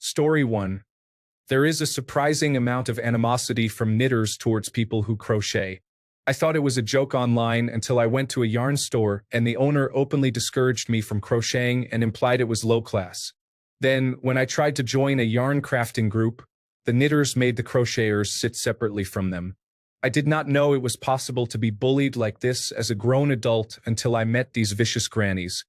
Story 1. There is a surprising amount of animosity from knitters towards people who crochet. I thought it was a joke online until I went to a yarn store and the owner openly discouraged me from crocheting and implied it was low class. Then, when I tried to join a yarn crafting group, the knitters made the crocheters sit separately from them. I did not know it was possible to be bullied like this as a grown adult until I met these vicious grannies.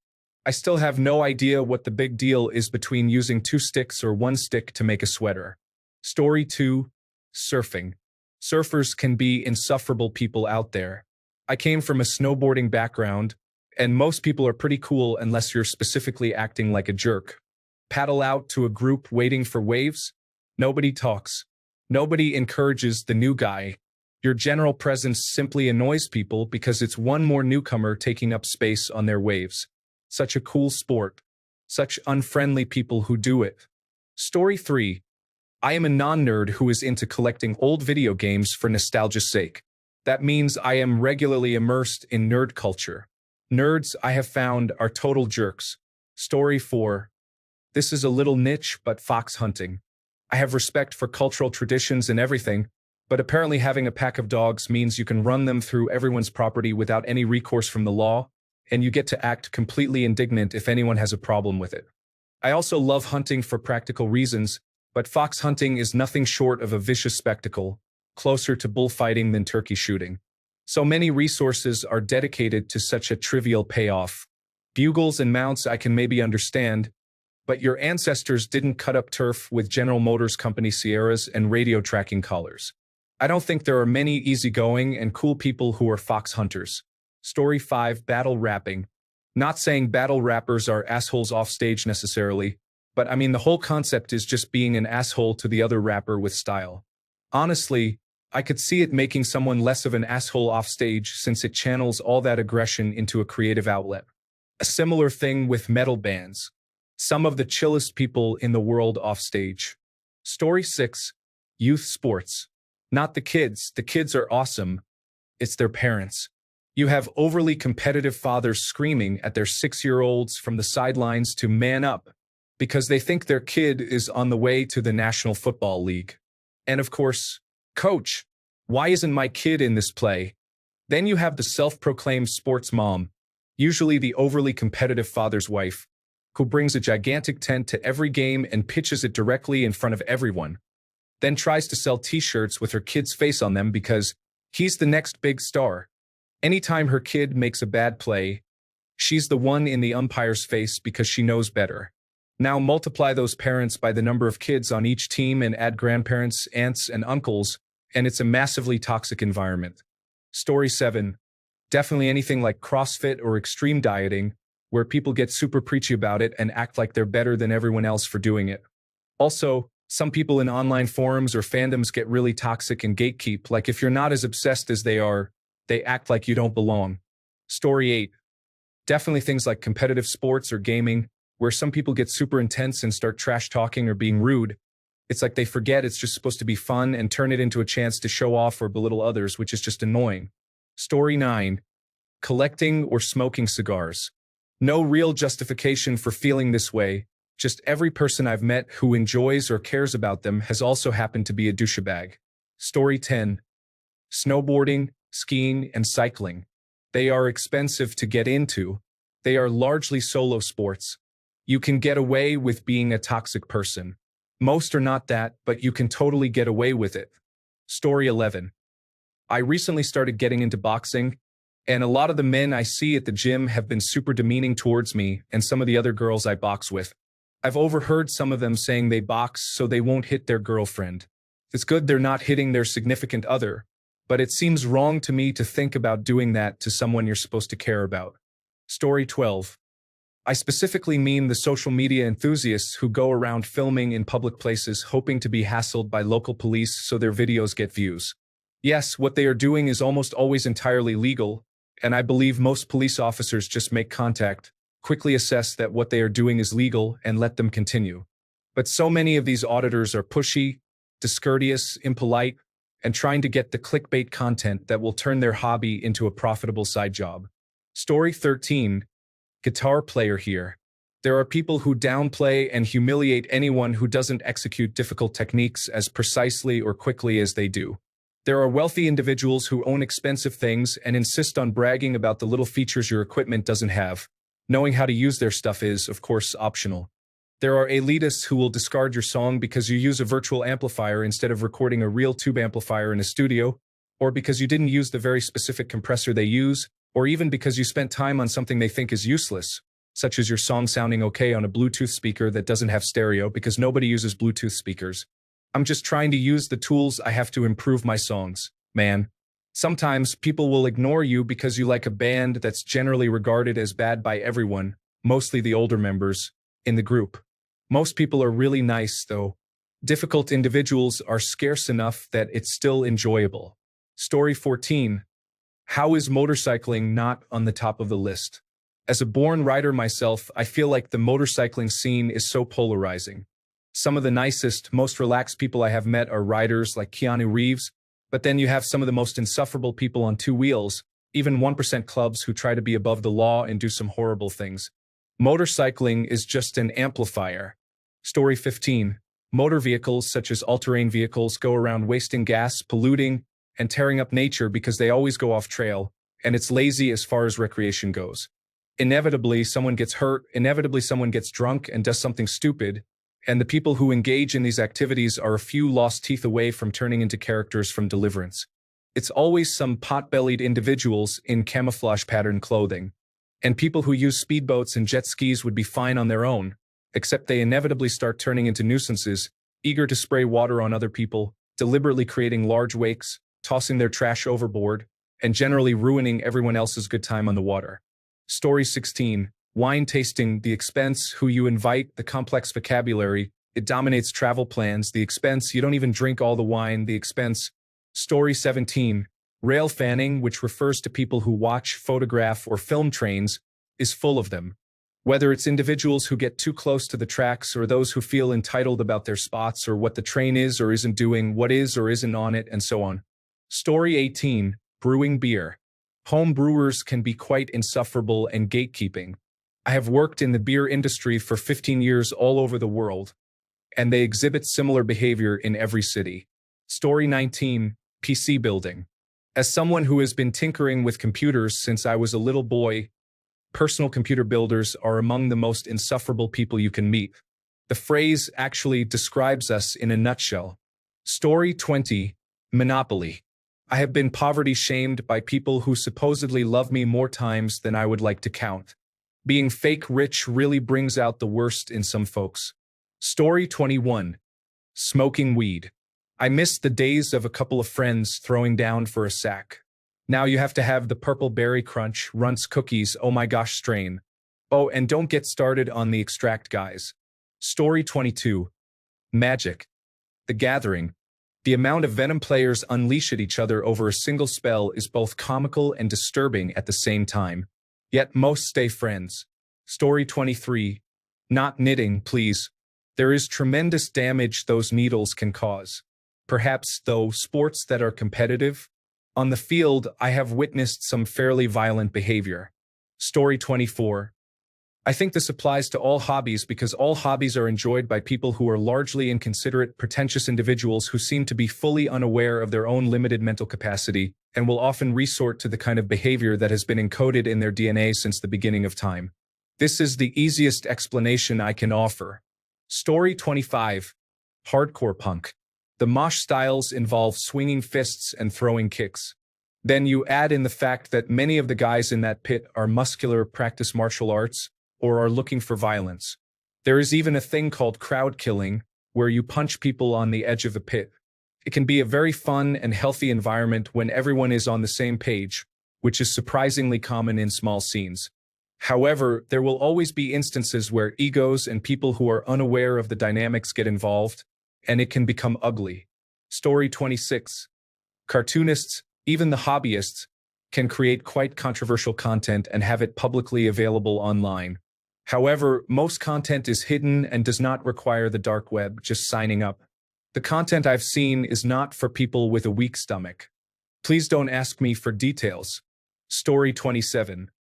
I still have no idea what the big deal is between using 2 sticks or 1 stick to make a sweater. Story 2. Surfing. Surfers can be insufferable people out there. I came from a snowboarding background, and most people are pretty cool unless you're specifically acting like a jerk. Paddle out to a group waiting for waves. Nobody talks. Nobody encourages the new guy. Your general presence simply annoys people because it's one more newcomer taking up space on their waves. Such a cool sport. Such unfriendly people who do it. Story 3. I am a non-nerd who is into collecting old video games for nostalgia's sake. That means I am regularly immersed in nerd culture. Nerds, I have found, are total jerks. Story 4. This is a little niche, but fox hunting. I have respect for cultural traditions and everything, but apparently having a pack of dogs means you can run them through everyone's property without any recourse from the law, and you get to act completely indignant if anyone has a problem with it. I also love hunting for practical reasons, but fox hunting is nothing short of a vicious spectacle, closer to bullfighting than turkey shooting. So many resources are dedicated to such a trivial payoff. Bugles and mounts I can maybe understand, but your ancestors didn't cut up turf with General Motors Company Sierras and radio tracking collars. I don't think there are many easygoing and cool people who are fox hunters. Story 5. Battle rapping. Not saying battle rappers are assholes off stage necessarily, but I mean the whole concept is just being an asshole to the other rapper with style. Honestly, I could see it making someone less of an asshole off stage since it channels all that aggression into a creative outlet. A similar thing with metal bands. Some of the chillest people in the world off stage. Story 6. Youth sports. Not the kids are awesome. It's their parents. You have overly competitive fathers screaming at their 6-year-olds from the sidelines to man up, because they think their kid is on the way to the National Football League. And of course, coach, why isn't my kid in this play? Then you have the self-proclaimed sports mom, usually the overly competitive father's wife, who brings a gigantic tent to every game and pitches it directly in front of everyone, then tries to sell t-shirts with her kid's face on them because he's the next big star. Anytime her kid makes a bad play, she's the one in the umpire's face because she knows better. Now multiply those parents by the number of kids on each team and add grandparents, aunts, and uncles, and it's a massively toxic environment. Story 7. Definitely anything like CrossFit or extreme dieting, where people get super preachy about it and act like they're better than everyone else for doing it. Also, some people in online forums or fandoms get really toxic and gatekeep, like if you're not as obsessed as they are, they act like you don't belong. Story 8. Definitely things like competitive sports or gaming, where some people get super intense and start trash talking or being rude. It's like they forget it's just supposed to be fun and turn it into a chance to show off or belittle others, which is just annoying. Story 9. Collecting or smoking cigars. No real justification for feeling this way, just every person I've met who enjoys or cares about them has also happened to be a douchebag. Story 10. Snowboarding, skiing, and cycling. They are expensive to get into. They are largely solo sports. You can get away with being a toxic person. Most are not that, but you can totally get away with it. Story 11. I recently started getting into boxing, and a lot of the men I see at the gym have been super demeaning towards me and some of the other girls I box with. I've overheard some of them saying they box so they won't hit their girlfriend. It's good they're not hitting their significant other, but it seems wrong to me to think about doing that to someone you're supposed to care about. Story 12. I specifically mean the social media enthusiasts who go around filming in public places hoping to be hassled by local police so their videos get views. Yes, what they are doing is almost always entirely legal, and I believe most police officers just make contact, quickly assess that what they are doing is legal, and let them continue. But so many of these auditors are pushy, discourteous, impolite, and trying to get the clickbait content that will turn their hobby into a profitable side job. Story 13. Guitar player here. There are people who downplay and humiliate anyone who doesn't execute difficult techniques as precisely or quickly as they do. There are wealthy individuals who own expensive things and insist on bragging about the little features your equipment doesn't have. Knowing how to use their stuff is, of course, optional. There are elitists who will discard your song because you use a virtual amplifier instead of recording a real tube amplifier in a studio, or because you didn't use the very specific compressor they use, or even because you spent time on something they think is useless, such as your song sounding okay on a Bluetooth speaker that doesn't have stereo because nobody uses Bluetooth speakers. I'm just trying to use the tools I have to improve my songs, man. Sometimes people will ignore you because you like a band that's generally regarded as bad by everyone, mostly the older members, in the group. Most people are really nice, though. Difficult individuals are scarce enough that it's still enjoyable. Story 14. How is motorcycling not on the top of the list? As a born rider myself, I feel like the motorcycling scene is so polarizing. Some of the nicest, most relaxed people I have met are riders like Keanu Reeves, but then you have some of the most insufferable people on two wheels, even 1% clubs who try to be above the law and do some horrible things. Motorcycling is just an amplifier. Story 15. Motor vehicles such as all-terrain vehicles go around wasting gas, polluting, and tearing up nature because they always go off trail, and it's lazy as far as recreation goes. Inevitably, someone gets hurt, inevitably someone gets drunk and does something stupid, and the people who engage in these activities are a few lost teeth away from turning into characters from Deliverance. It's always some pot-bellied individuals in camouflage pattern clothing. And people who use speedboats and jet skis would be fine on their own, except they inevitably start turning into nuisances, eager to spray water on other people, deliberately creating large wakes, tossing their trash overboard, and generally ruining everyone else's good time on the water. Story 16. Wine tasting, the expense, who you invite, the complex vocabulary, it dominates travel plans, the expense, you don't even drink all the wine, the expense. Story 17. Rail fanning, which refers to people who watch, photograph, or film trains, is full of them. Whether it's individuals who get too close to the tracks or those who feel entitled about their spots or what the train is or isn't doing, what is or isn't on it, and so on. Story 18. Brewing beer. Home brewers can be quite insufferable and gatekeeping. I have worked in the beer industry for 15 years all over the world, and they exhibit similar behavior in every city. Story 19. PC building. As someone who has been tinkering with computers since I was a little boy, personal computer builders are among the most insufferable people you can meet. The phrase actually describes us in a nutshell. Story 20. Monopoly. I have been poverty-shamed by people who supposedly love me more times than I would like to count. Being fake rich really brings out the worst in some folks. Story 21. Smoking weed. I miss the days of a couple of friends throwing down for a sack. Now you have to have the purple berry crunch, Runts cookies, oh my gosh strain. Oh, and don't get started on the extract guys. Story 22. Magic. The Gathering. The amount of Venom players unleash at each other over a single spell is both comical and disturbing at the same time. Yet most stay friends. Story 23. Not knitting, please. There is tremendous damage those needles can cause. Perhaps, though, sports that are competitive. On the field, I have witnessed some fairly violent behavior. Story 24. I think this applies to all hobbies because all hobbies are enjoyed by people who are largely inconsiderate, pretentious individuals who seem to be fully unaware of their own limited mental capacity and will often resort to the kind of behavior that has been encoded in their DNA since the beginning of time. This is the easiest explanation I can offer. Story 25. Hardcore punk. The mosh styles involve swinging fists and throwing kicks. Then you add in the fact that many of the guys in that pit are muscular, practice martial arts, or are looking for violence. There is even a thing called crowd killing, where you punch people on the edge of the pit. It can be a very fun and healthy environment when everyone is on the same page, which is surprisingly common in small scenes. However, there will always be instances where egos and people who are unaware of the dynamics get involved, and it can become ugly. Story 26. Cartoonists, even the hobbyists, can create quite controversial content and have it publicly available online. However, most content is hidden and does not require the dark web, just signing up. The content I've seen is not for people with a weak stomach. Please don't ask me for details. Story 27.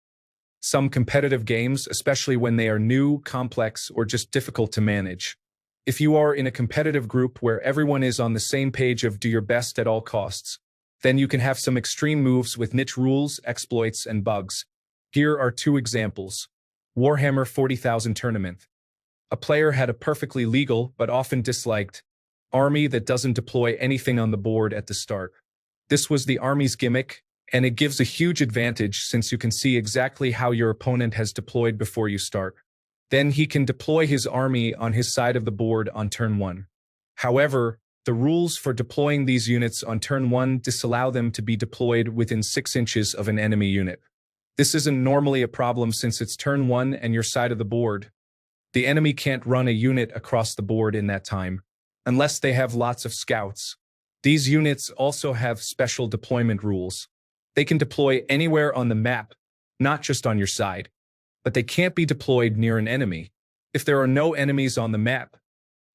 some competitive games, especially when they are new, complex, or just difficult to manage. If you are in a competitive group where everyone is on the same page of do your best at all costs, then you can have some extreme moves with niche rules, exploits, and bugs. Here are two examples. Warhammer 40,000 Tournament. A player had a perfectly legal, but often disliked, army that doesn't deploy anything on the board at the start. This was the army's gimmick, and it gives a huge advantage since you can see exactly how your opponent has deployed before you start. Then he can deploy his army on his side of the board on turn 1. However, the rules for deploying these units on turn 1 disallow them to be deployed within 6 inches of an enemy unit. This isn't normally a problem since it's turn 1 and your side of the board. The enemy can't run a unit across the board in that time, unless they have lots of scouts. These units also have special deployment rules. They can deploy anywhere on the map, not just on your side, but they can't be deployed near an enemy. If there are no enemies on the map,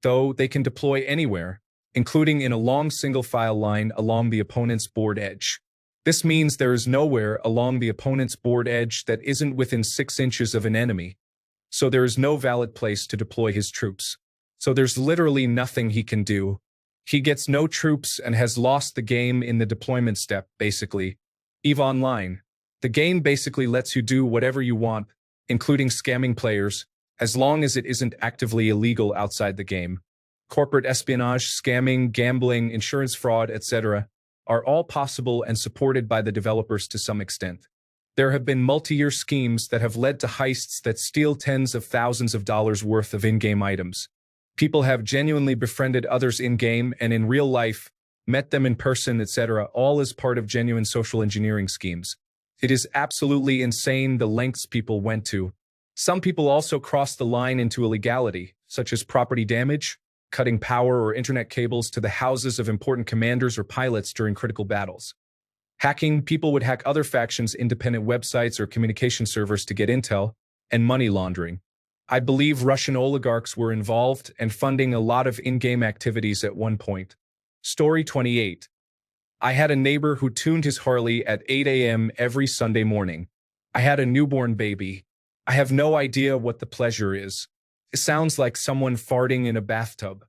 though, they can deploy anywhere, including in a long single-file line along the opponent's board edge. This means there is nowhere along the opponent's board edge that isn't within 6 inches of an enemy, so there is no valid place to deploy his troops. So there's literally nothing he can do. He gets no troops and has lost the game in the deployment step, basically. EVE Online. The game basically lets you do whatever you want, including scamming players, as long as it isn't actively illegal outside the game. Corporate espionage, scamming, gambling, insurance fraud, etc. are all possible and supported by the developers to some extent. There have been multi-year schemes that have led to heists that steal tens of thousands of dollars worth of in-game items. People have genuinely befriended others in-game and in real life, met them in person, etc., all as part of genuine social engineering schemes. It is absolutely insane the lengths people went to. Some people also crossed the line into illegality, such as property damage, cutting power or internet cables to the houses of important commanders or pilots during critical battles. Hacking, people would hack other factions' independent websites or communication servers to get intel, and money laundering. I believe Russian oligarchs were involved and funding a lot of in-game activities at one point. Story 28. I had a neighbor who tuned his Harley at 8 a.m. every Sunday morning. I had a newborn baby. I have no idea what the pleasure is. It sounds like someone farting in a bathtub.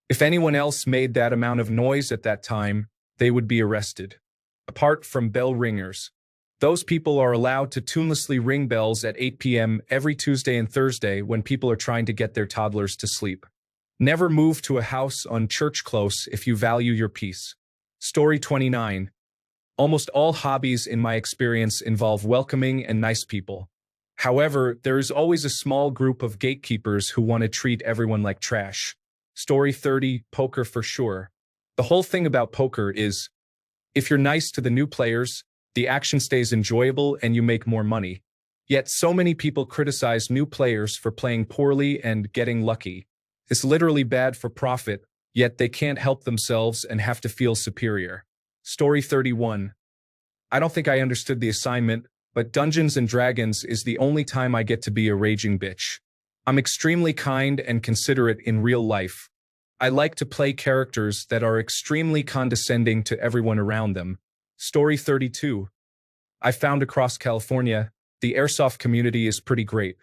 If anyone else made that amount of noise at that time, they would be arrested. Apart from bell ringers, those people are allowed to tunelessly ring bells at 8 p.m. every Tuesday and Thursday when people are trying to get their toddlers to sleep. Never move to a house on Church Close if you value your peace. Story 29. Almost all hobbies in my experience involve welcoming and nice people. However, there is always a small group of gatekeepers who want to treat everyone like trash. Story 30. Poker for sure. The whole thing about poker is, if you're nice to the new players, the action stays enjoyable and you make more money. Yet so many people criticize new players for playing poorly and getting lucky. It's literally bad for profit, yet they can't help themselves and have to feel superior. Story 31. I don't think I understood the assignment, but Dungeons & Dragons is the only time I get to be a raging bitch. I'm extremely kind and considerate in real life. I like to play characters that are extremely condescending to everyone around them. Story 32. I found across California, the airsoft community is pretty great.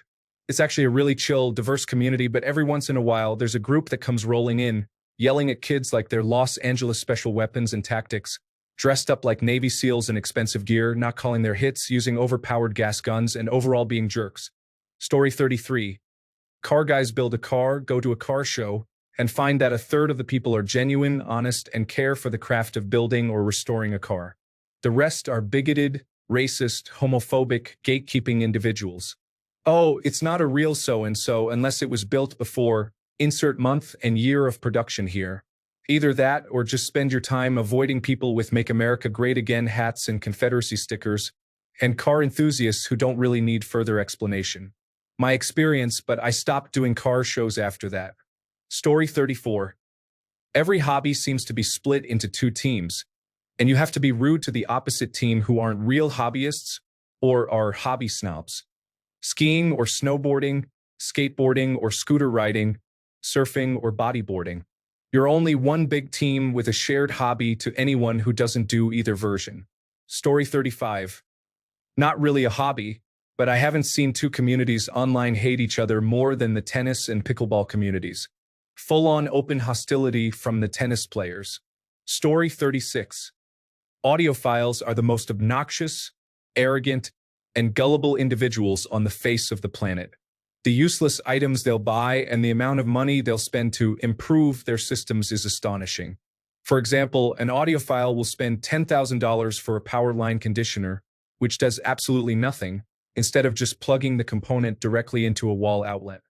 It's actually a really chill, diverse community, but every once in a while, there's a group that comes rolling in, yelling at kids like they're Los Angeles Special Weapons and Tactics, dressed up like Navy SEALs in expensive gear, not calling their hits, using overpowered gas guns, and overall being jerks. Story 33. Car guys build a car, go to a car show, and find that a third of the people are genuine, honest, and care for the craft of building or restoring a car. The rest are bigoted, racist, homophobic, gatekeeping individuals. Oh, it's not a real so-and-so unless it was built before, insert month and year of production here. Either that or just spend your time avoiding people with Make America Great Again hats and Confederacy stickers, and car enthusiasts who don't really need further explanation. My experience, but I stopped doing car shows after that. Story 34. Every hobby seems to be split into two teams, and you have to be rude to the opposite team who aren't real hobbyists or are hobby snobs. Skiing or snowboarding, skateboarding or scooter riding, surfing or bodyboarding. You're only one big team with a shared hobby to anyone who doesn't do either version. Story 35. Not really a hobby, but I haven't seen two communities online hate each other more than the tennis and pickleball communities. Full-on open hostility from the tennis players. Story 36. Audiophiles are the most obnoxious, arrogant, and gullible individuals on the face of the planet. The useless items they'll buy and the amount of money they'll spend to improve their systems is astonishing. For example, an audiophile will spend $10,000 for a power line conditioner, which does absolutely nothing, instead of just plugging the component directly into a wall outlet.